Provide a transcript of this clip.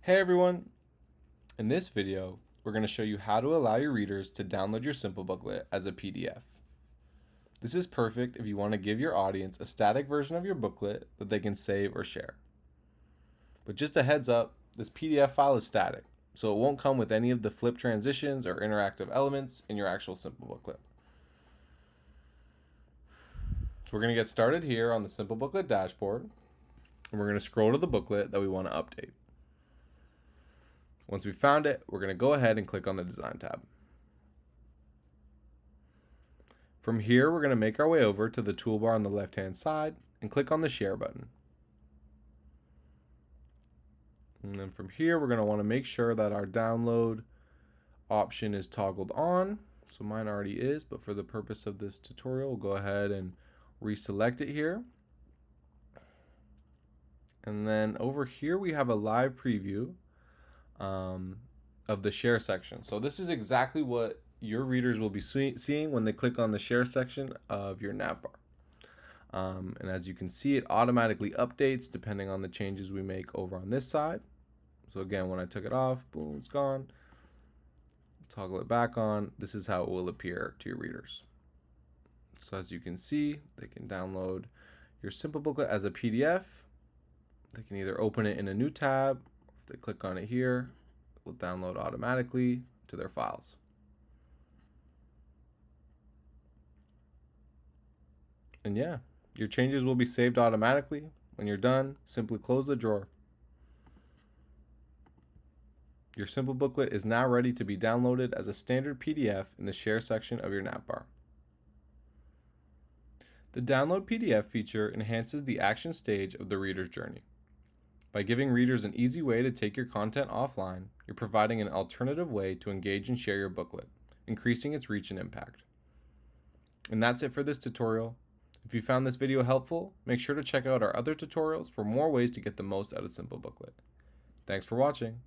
Hey everyone! In this video, we're going to show you how to allow your readers to download your Simplebooklet as a PDF. This is perfect if you want to give your audience a static version of your booklet that they can save or share. But just a heads up, this PDF file is static, so it won't come with any of the flip transitions or interactive elements in your actual Simplebooklet. So we're going to get started here on the Simplebooklet dashboard, and we're going to scroll to the booklet that we want to update. Once we found it, we're going to go ahead and click on the Design tab. From here, we're going to make our way over to the toolbar on the left-hand side and click on the Share button. And then from here, we're going to want to make sure that our download option is toggled on. So mine already is, but for the purpose of this tutorial, we'll go ahead and reselect it here. And then over here, we have a live preview of the share section. So this is exactly what your readers will be seeing when they click on the share section of your navbar. And as you can see, it automatically updates depending on the changes we make over on this side. So again, when I took it off, boom, it's gone. Toggle it back on. This is how it will appear to your readers. So as you can see, they can download your Simplebooklet as a PDF. They can either open it in a new tab. If they click on it here, it will download automatically to their files. And yeah, your changes will be saved automatically. When you're done, simply close the drawer. Your Simplebooklet is now ready to be downloaded as a standard PDF in the Share section of your navbar. The Download PDF feature enhances the action stage of the reader's journey. By giving readers an easy way to take your content offline, you're providing an alternative way to engage and share your booklet, increasing its reach and impact. And that's it for this tutorial. If you found this video helpful, make sure to check out our other tutorials for more ways to get the most out of Simplebooklet. Thanks for watching.